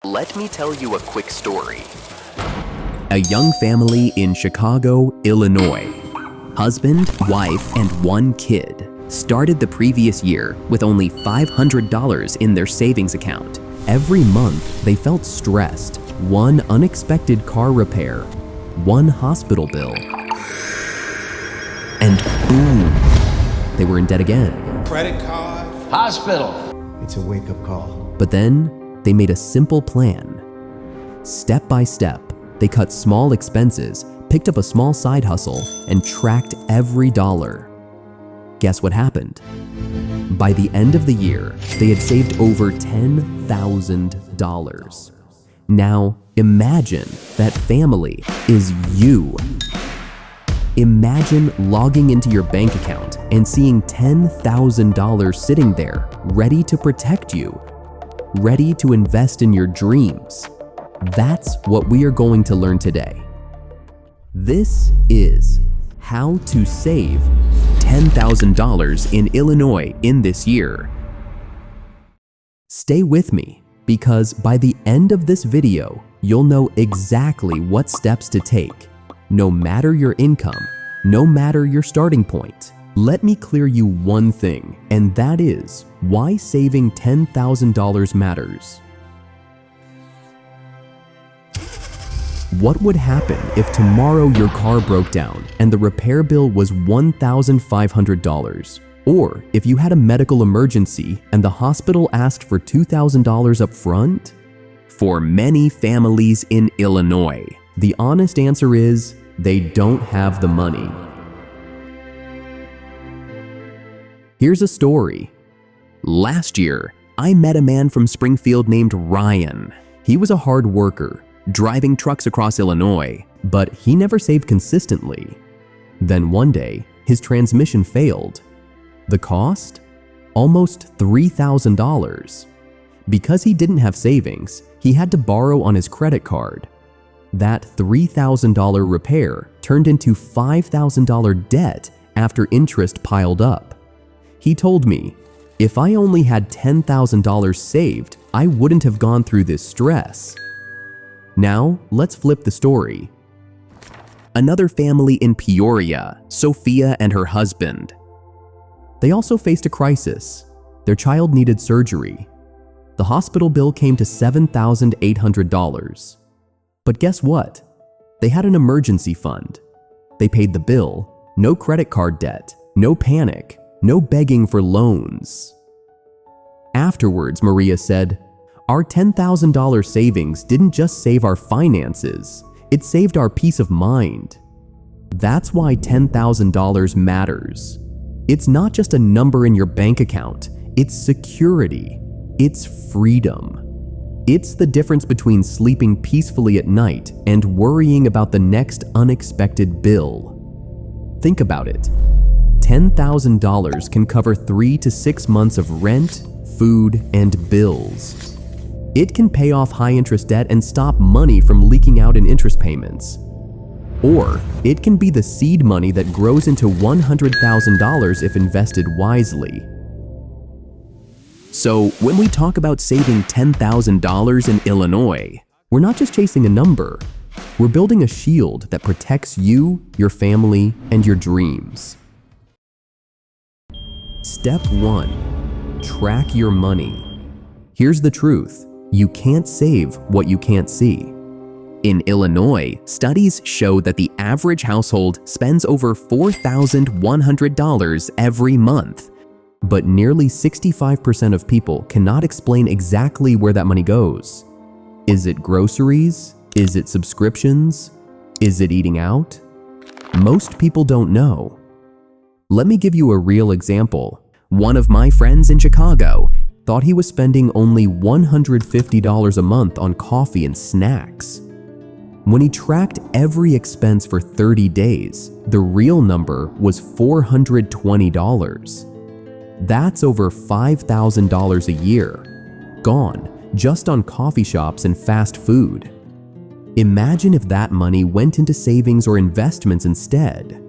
Let me tell you a quick story. A young family in Chicago, Illinois. Husband, wife, and one kid started the previous year with only $500 in their savings account. Every month, they felt stressed. One unexpected car repair, one hospital bill, and boom, they were in debt again. Credit card. Hospital. It's a wake-up call. But then they made a simple plan. Step by step, they cut small expenses, picked up a small side hustle, and tracked every dollar. Guess what happened? By the end of the year, they had saved over $10,000. Now, imagine that family is you. Imagine logging into your bank account and seeing $10,000 sitting there, ready to protect you, ready to invest in your dreams. That's what we are going to learn today. This is how to save $10,000 in Illinois in this year. Stay with me, because by the end of this video, you'll know exactly what steps to take, no matter your income, no matter your starting point. Let me clear you one thing, and that is why saving $10,000 matters. What would happen if tomorrow your car broke down and the repair bill was $1,500? Or if you had a medical emergency and the hospital asked for $2,000 up front? For many families in Illinois, the honest answer is they don't have the money. Here's a story. Last year, I met a man from Springfield named Ryan. He was a hard worker, driving trucks across Illinois, but he never saved consistently. Then one day, his transmission failed. The cost? Almost $3,000. Because he didn't have savings, he had to borrow on his credit card. That $3,000 repair turned into $5,000 debt after interest piled up. He told me, if I only had $10,000 saved, I wouldn't have gone through this stress. Now, let's flip the story. Another family in Peoria, Sophia and her husband. They also faced a crisis. Their child needed surgery. The hospital bill came to $7,800. But guess what? They had an emergency fund. They paid the bill, no credit card debt, no panic, no begging for loans. Afterwards, Maria said, our $10,000 savings didn't just save our finances, it saved our peace of mind. That's why $10,000 matters. It's not just a number in your bank account, it's security, it's freedom. It's the difference between sleeping peacefully at night and worrying about the next unexpected bill. Think about it. $10,000 can cover 3 to 6 months of rent, food, and bills. It can pay off high-interest debt and stop money from leaking out in interest payments. Or it can be the seed money that grows into $100,000 if invested wisely. So when we talk about saving $10,000 in Illinois, we're not just chasing a number. We're building a shield that protects you, your family, and your dreams. Step 1. Track your money. Here's the truth. You can't save what you can't see. In Illinois, studies show that the average household spends over $4,100 every month. But nearly 65% of people cannot explain exactly where that money goes. Is it groceries? Is it subscriptions? Is it eating out? Most people don't know. Let me give you a real example. One of my friends in Chicago thought he was spending only $150 a month on coffee and snacks. When he tracked every expense for 30 days, the real number was $420. That's over $5,000 a year, gone just on coffee shops and fast food. Imagine if that money went into savings or investments instead.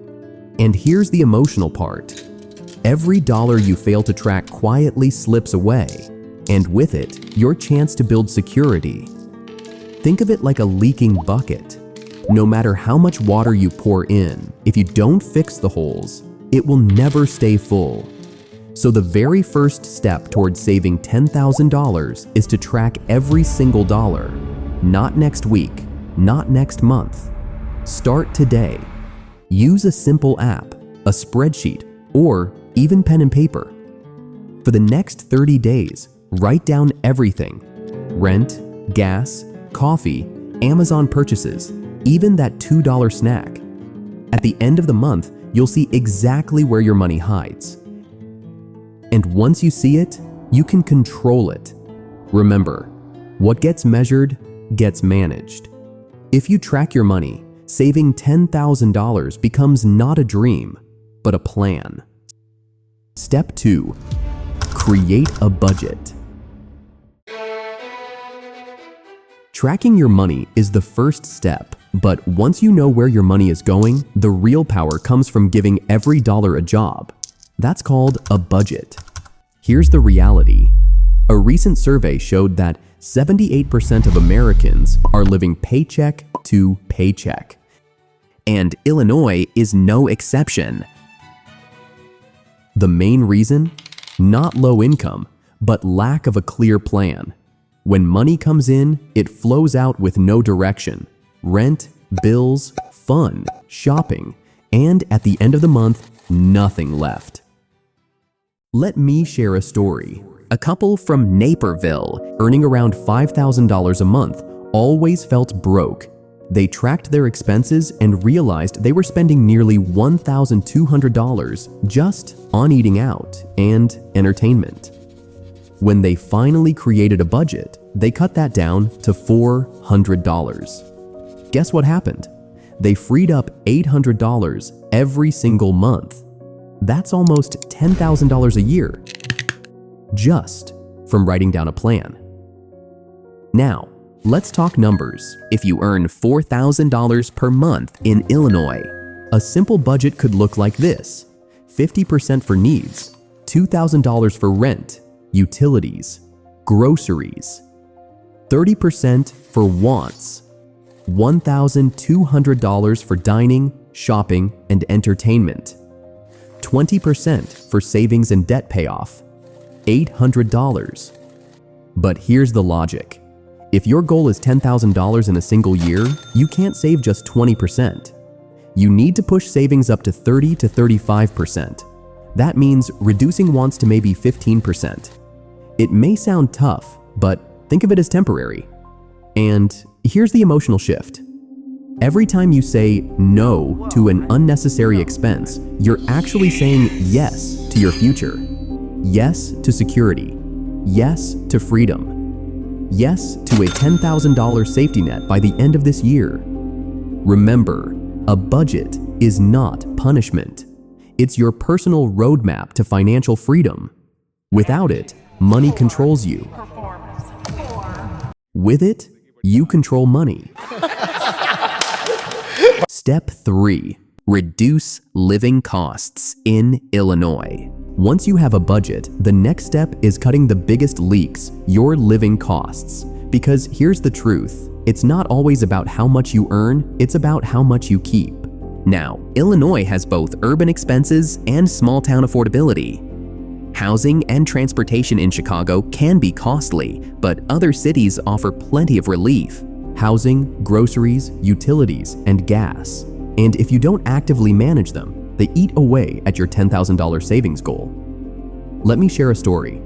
And here's the emotional part. Every dollar you fail to track quietly slips away, and with it, your chance to build security, Think of it like a leaking bucket. No matter how much water you pour in, if you don't fix the holes, it will never stay full. So the very first step towards saving $10,000 is to track every single dollar. Not next week, not next month. Start today. Use a simple app, a spreadsheet, or even pen and paper. For the next 30 days, write down everything: rent, gas, coffee, Amazon purchases, even that $2 snack. At the end of the month, you'll see exactly where your money hides. And once you see it, you can control it. Remember, what gets measured gets managed. If you track your money, saving $10,000 becomes not a dream, but a plan. Step 2. Create a budget. Tracking your money is the first step, but once you know where your money is going, the real power comes from giving every dollar a job. That's called a budget. Here's the reality. A recent survey showed that 78% of Americans are living paycheck to paycheck. And Illinois is no exception. The main reason? Not low income, but lack of a clear plan. When money comes in, it flows out with no direction. Rent, bills, fun, shopping, and at the end of the month, nothing left. Let me share a story. A couple from Naperville, earning around $5,000 a month, always felt broke. They tracked their expenses and realized they were spending nearly $1,200 just on eating out and entertainment. When they finally created a budget, they cut that down to $400. Guess what happened? They freed up $800 every single month. That's almost $10,000 a year, just from writing down a plan. Now, let's talk numbers. If you earn $4,000 per month in Illinois, a simple budget could look like this: 50% for needs, $2,000 for rent, utilities, groceries, 30% for wants, $1,200 for dining, shopping, and entertainment, 20% for savings and debt payoff, $800. But here's the logic. If your goal is $10,000 in a single year, you can't save just 20%. You need to push savings up to 30 to 35%. That means reducing wants to maybe 15%. It may sound tough, but think of it as temporary. And here's the emotional shift. Every time you say no to an unnecessary expense, you're actually saying yes to your future. Yes to security. Yes to freedom. Yes to a $10,000 safety net by the end of this year. Remember, a budget is not punishment. It's your personal roadmap to financial freedom. Without it, money controls you. With it, you control money. Step 3. Reduce living costs in Illinois. Once you have a budget, the next step is cutting the biggest leaks, your living costs. Because here's the truth, it's not always about how much you earn, it's about how much you keep. Now, Illinois has both urban expenses and small-town affordability. Housing and transportation in Chicago can be costly, but other cities offer plenty of relief. Housing, groceries, utilities, and gas. And if you don't actively manage them, they eat away at your $10,000 savings goal. Let me share a story.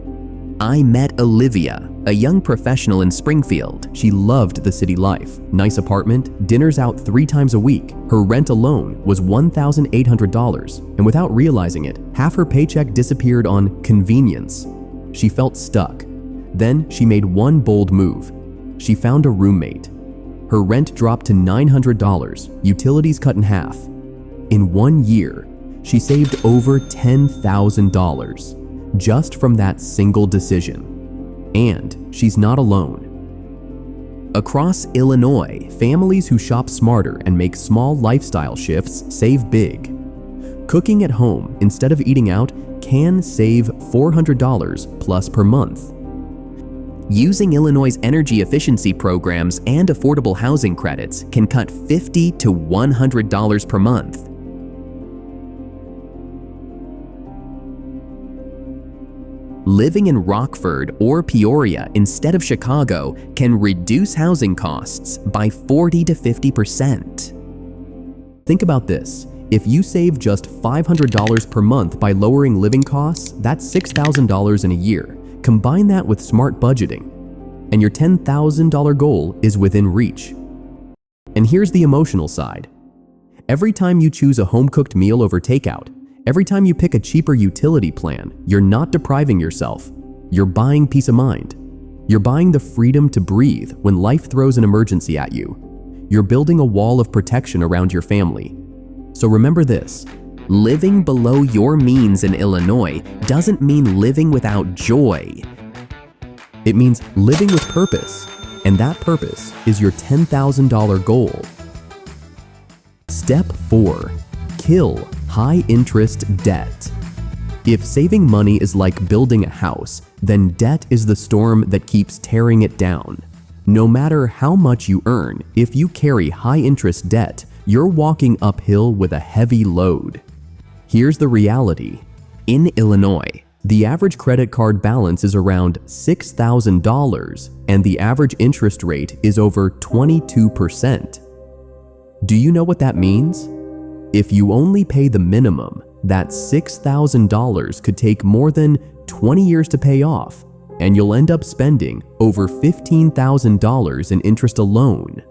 I met Olivia, a young professional in Springfield. She loved the city life. Nice apartment, dinners out 3 times a week. Her rent alone was $1,800, and without realizing it, half her paycheck disappeared on convenience. She felt stuck. Then she made one bold move. She found a roommate. Her rent dropped to $900, utilities cut in half. In 1 year, she saved over $10,000 just from that single decision. And she's not alone. Across Illinois, families who shop smarter and make small lifestyle shifts save big. Cooking at home instead of eating out can save $400 plus per month. Using Illinois' energy efficiency programs and affordable housing credits can cut $50 to $100 per month. Living in Rockford or Peoria instead of Chicago can reduce housing costs by 40 to 50%. Think about this. If you save just $500 per month by lowering living costs, that's $6,000 in a year. Combine that with smart budgeting, and your $10,000 goal is within reach. And here's the emotional side. Every time you choose a home-cooked meal over takeout, every time you pick a cheaper utility plan, you're not depriving yourself. You're buying peace of mind. You're buying the freedom to breathe when life throws an emergency at you. You're building a wall of protection around your family. So remember this, living below your means in Illinois doesn't mean living without joy. It means living with purpose, and that purpose is your $10,000 goal. Step 4. Kill high-interest debt. If saving money is like building a house, then debt is the storm that keeps tearing it down. No matter how much you earn, if you carry high-interest debt, you're walking uphill with a heavy load. Here's the reality. In Illinois, the average credit card balance is around $6,000, and the average interest rate is over 22%. Do you know what that means? If you only pay the minimum, that $6,000 could take more than 20 years to pay off, and you'll end up spending over $15,000 in interest alone.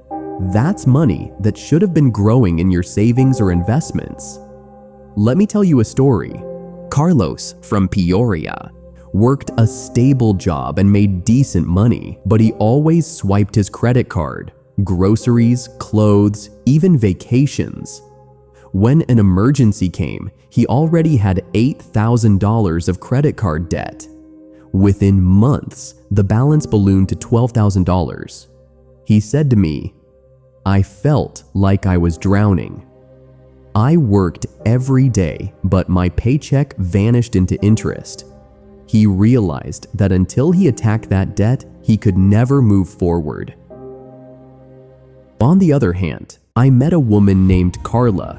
That's money that should have been growing in your savings or investments. Let me tell you a story. Carlos from Peoria worked a stable job and made decent money, but he always swiped his credit card, groceries, clothes, even vacations. When an emergency came, he already had $8,000 of credit card debt. Within months, the balance ballooned to $12,000. He said to me, "I felt like I was drowning. I worked every day, but my paycheck vanished into interest." He realized that until he attacked that debt, he could never move forward. On the other hand, I met a woman named Carla.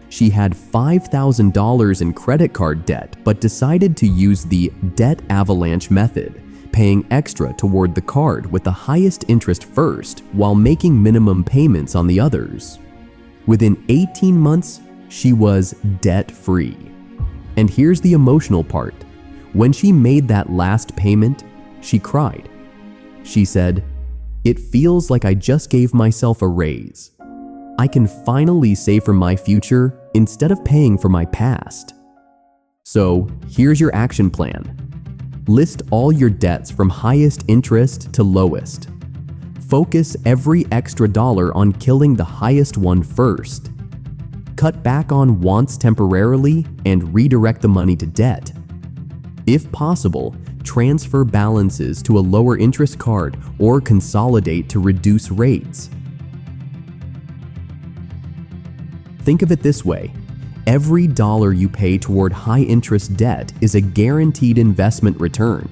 She had $5,000 in credit card debt, but decided to use the debt avalanche method, paying extra toward the card with the highest interest first while making minimum payments on the others. Within 18 months, she was debt-free. And here's the emotional part. When she made that last payment, she cried. She said, "It feels like I just gave myself a raise. I can finally save for my future instead of paying for my past." So here's your action plan. List all your debts from highest interest to lowest. Focus every extra dollar on killing the highest one first. Cut back on wants temporarily and redirect the money to debt. If possible, transfer balances to a lower interest card or consolidate to reduce rates. Think of it this way. Every dollar you pay toward high-interest debt is a guaranteed investment return.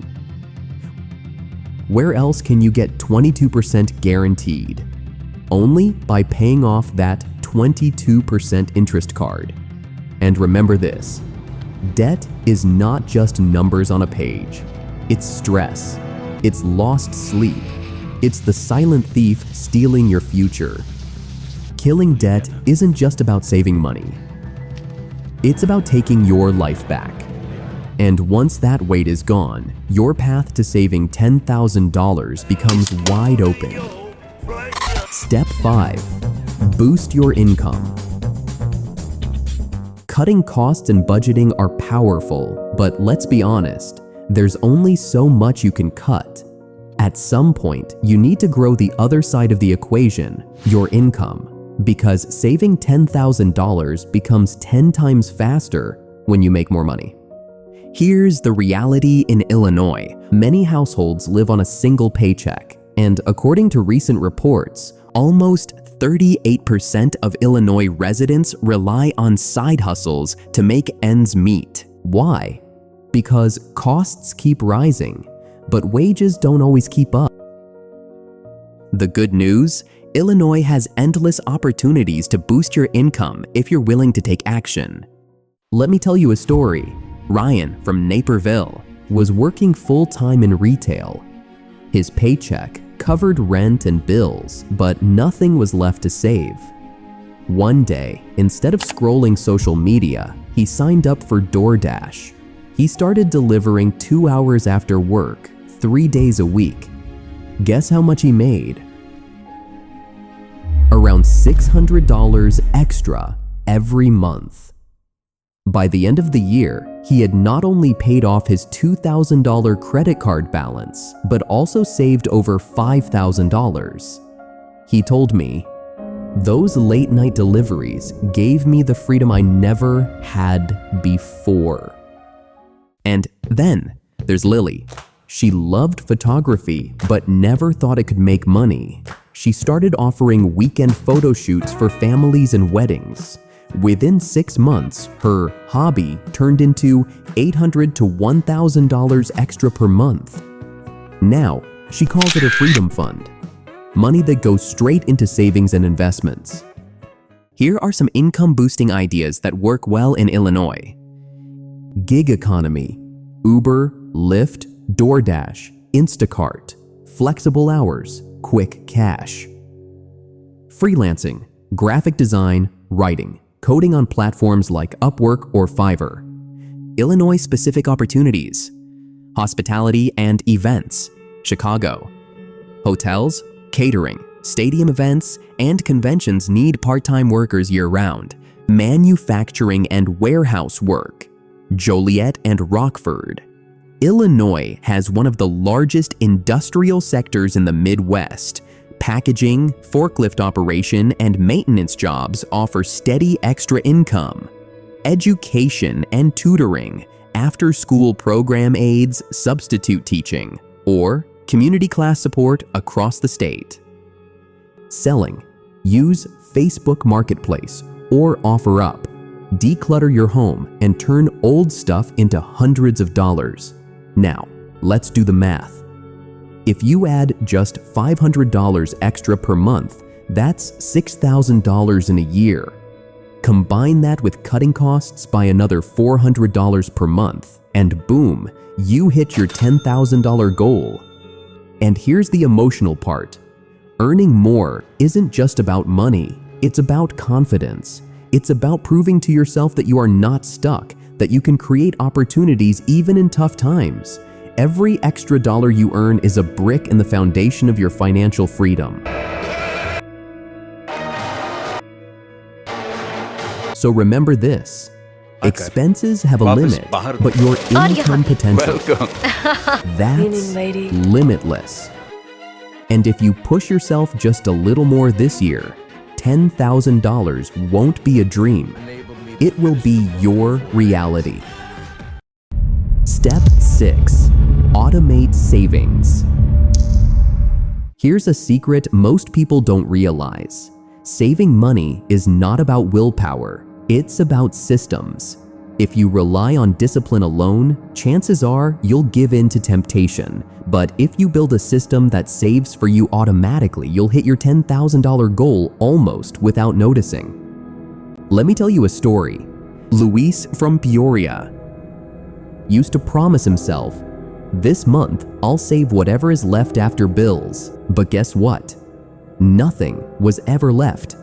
Where else can you get 22% guaranteed? Only by paying off that 22% interest card. And remember this, debt is not just numbers on a page. It's stress. It's lost sleep. It's the silent thief stealing your future. Killing debt isn't just about saving money. It's about taking your life back. And once that weight is gone, your path to saving $10,000 becomes wide open. Step 5. Boost your income. Cutting costs and budgeting are powerful, but let's be honest, there's only so much you can cut. At some point, you need to grow the other side of the equation, your income. Because saving $10,000 becomes 10 times faster when you make more money. Here's the reality in Illinois. Many households live on a single paycheck, and according to recent reports, almost 38% of Illinois residents rely on side hustles to make ends meet. Why? Because costs keep rising. but wages don't always keep up. The good news? Illinois has endless opportunities to boost your income if you're willing to take action. Let me tell you a story. Ryan from Naperville was working full-time in retail. His paycheck covered rent and bills, but nothing was left to save. One day, instead of scrolling social media, he signed up for DoorDash. He started delivering 2 hours after work, 3 days a week. Guess how much he made? Around $600 extra every month. By the end of the year, he had not only paid off his $2,000 credit card balance, but also saved over $5,000. He told me, "Those late-night deliveries gave me the freedom I never had before." And then there's Lily. She loved photography, but never thought it could make money. She started offering weekend photo shoots for families and weddings. Within 6 months, her hobby turned into $800 to $1,000 extra per month. Now, she calls it a freedom fund. Money that goes straight into savings and investments. Here are some income-boosting ideas that work well in Illinois. Gig economy: Uber, Lyft, DoorDash, Instacart. Flexible hours, quick cash. Freelancing: graphic design, writing, coding on platforms like Upwork or Fiverr. Illinois-specific opportunities: hospitality and events, Chicago. Hotels, catering, stadium events, and conventions need part-time workers year-round. Manufacturing and warehouse work, Joliet and Rockford. Illinois has one of the largest industrial sectors in the Midwest. Packaging, forklift operation, and maintenance jobs offer steady extra income. Education and tutoring, after-school program aids, substitute teaching, or community class support across the state. Selling: use Facebook Marketplace or OfferUp. Declutter your home and turn old stuff into hundreds of dollars. Now, let's do the math. If you add just $500 extra per month, that's $6,000 in a year. Combine that with cutting costs by another $400 per month, and boom, you hit your $10,000 goal. And here's the emotional part. Earning more isn't just about money, it's about confidence. It's about proving to yourself that you are not stuck, that you can create opportunities even in tough times. Every extra dollar you earn is a brick in the foundation of your financial freedom. So remember this. Expenses have a limit, but your income potential, that's limitless. And if you push yourself just a little more this year, $10,000 won't be a dream. It will be your reality. Step 6. Automate savings. Here's a secret most people don't realize. Saving money is not about willpower, it's about systems. If you rely on discipline alone, chances are you'll give in to temptation. But if you build a system that saves for you automatically, you'll hit your $10,000 goal almost without noticing. Let me tell you a story. Luis from Peoria used to promise himself, "This month, I'll save whatever is left after bills." But guess what? Nothing was ever left.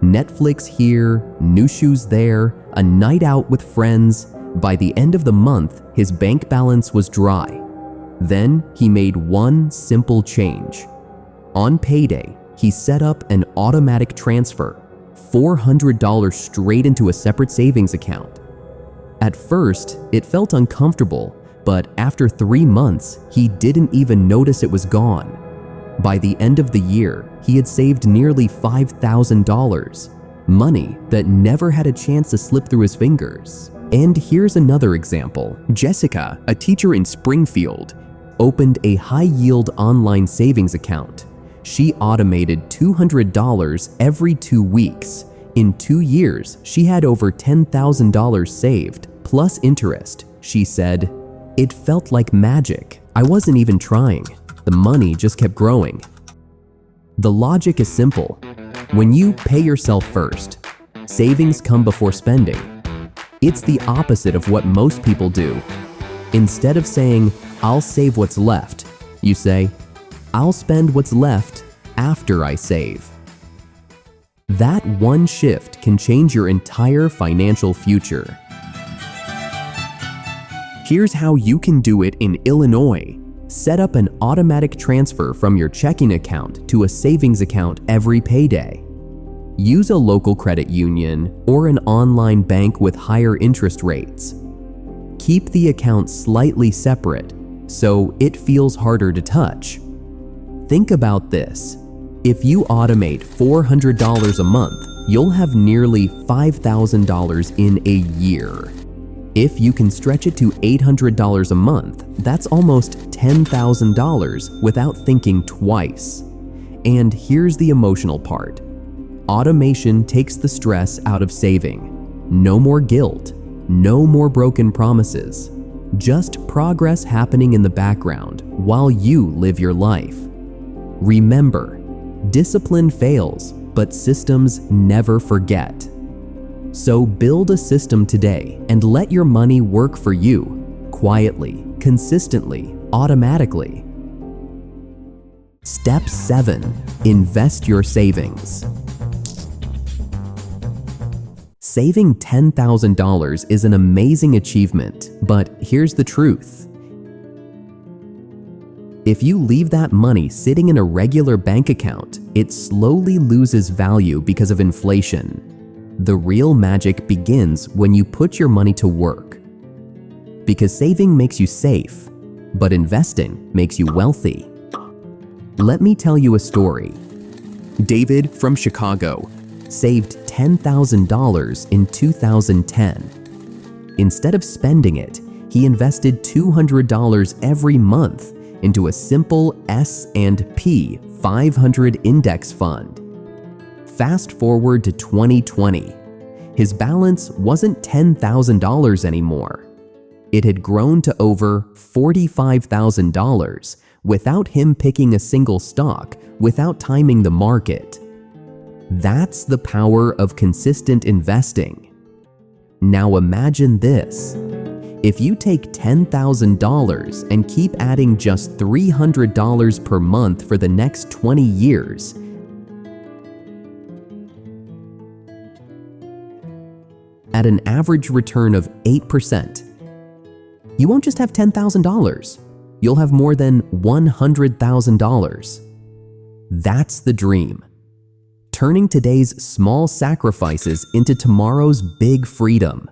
Netflix here, new shoes there, a night out with friends. By the end of the month, his bank balance was dry. Then he made one simple change. On payday, he set up an automatic transfer, $400 straight into a separate savings account. At first, it felt uncomfortable, but after 3 months, he didn't even notice it was gone. By the end of the year, he had saved nearly $5,000, money that never had a chance to slip through his fingers. And here's another example. Jessica, a teacher in Springfield, opened a high-yield online savings account. She automated $200 every 2 weeks. In 2 years, she had over $10,000 saved, plus interest. She said, "It felt like magic. I wasn't even trying. The money just kept growing. The logic is simple. When you pay yourself first, savings come before spending. It's the opposite of what most people do. Instead of saying, "I'll save what's left," you say, "I'll spend what's left after I save." That one shift can change your entire financial future. Here's how you can do it in Illinois. Set up an automatic transfer from your checking account to a savings account every payday. Use a local credit union or an online bank with higher interest rates. Keep the account slightly separate so it feels harder to touch. Think about this. If you automate $400 a month, you'll have nearly $5,000 in a year. If you can stretch it to $800 a month, that's almost $10,000 without thinking twice. And here's the emotional part. Automation takes the stress out of saving. No more guilt, no more broken promises. Just progress happening in the background while you live your life. Remember, discipline fails, but systems never forget. So build a system today and let your money work for you, quietly, consistently, automatically. Step 7. Invest your savings. Saving $10,000 is an amazing achievement, but here's the truth. If you leave that money sitting in a regular bank account, it slowly loses value because of inflation. The real magic begins when you put your money to work. Because saving makes you safe, but investing makes you wealthy. Let me tell you a story. David from Chicago saved $10,000 in 2010. Instead of spending it, he invested $200 every month into a simple S&P 500 index fund. Fast forward to 2020. His balance wasn't $10,000 anymore. It had grown to over $45,000 without him picking a single stock, without timing the market. That's the power of consistent investing. Now imagine this. If you take $10,000 and keep adding just $300 per month for the next 20 years, at an average return of 8%, you won't just have $10,000, you'll have more than $100,000. That's the dream. Turning today's small sacrifices into tomorrow's big freedom.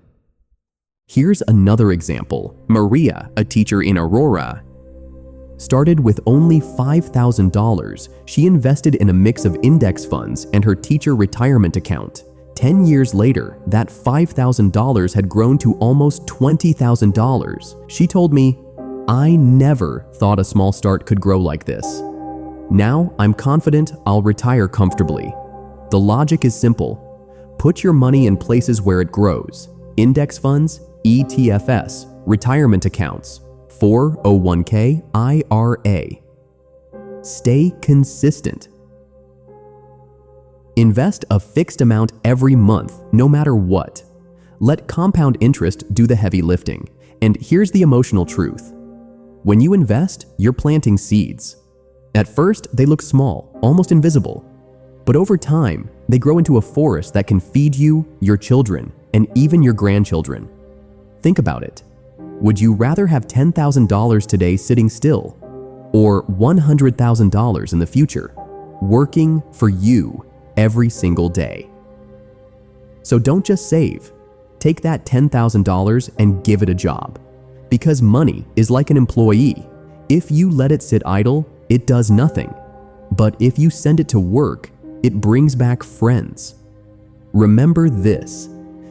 Here's another example. Maria, a teacher in Aurora, started with only $5,000. She invested in a mix of index funds and her teacher retirement account. 10 years later, that $5,000 had grown to almost $20,000. She told me, "I never thought a small start could grow like this. Now I'm confident I'll retire comfortably." The logic is simple. Put your money in places where it grows. Index funds, ETFs, retirement accounts, 401k, IRA. Stay consistent. Invest a fixed amount every month, no matter what. Let compound interest do the heavy lifting. And here's the emotional truth. When you invest, you're planting seeds. At first, they look small, almost invisible. But over time, they grow into a forest that can feed you, your children, and even your grandchildren. Think about it. Would you rather have $10,000 today sitting still, or $100,000 in the future, working for you every single day? So don't just save. Take that $10,000 and give it a job. Because money is like an employee. If you let it sit idle, it does nothing. But if you send it to work, it brings back friends. Remember this: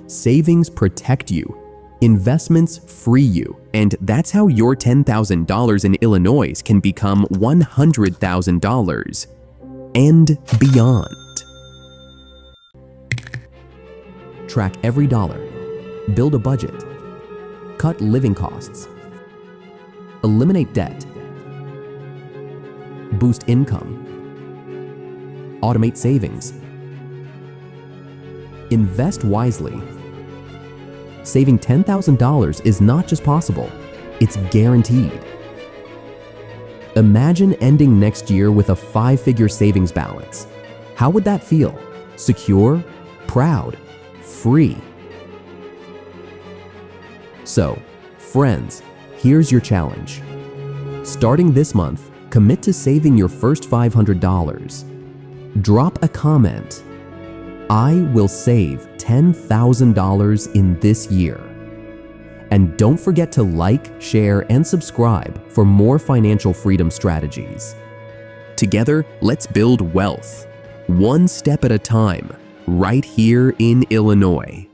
savings protect you, investments free you, and that's how your $10,000 in Illinois can become $100,000 and beyond. Track every dollar, build a budget, cut living costs, eliminate debt, boost income, automate savings, invest wisely. Saving $10,000 is not just possible, it's guaranteed. Imagine ending next year with a 5-figure savings balance. How would that feel? Secure, proud, free. So, friends, here's your challenge. Starting this month, commit to saving your first $500. Drop a comment. I will save $10,000 in this year. And don't forget to like, share, and subscribe for more financial freedom strategies. Together, let's build wealth, one step at a time, right here in Illinois.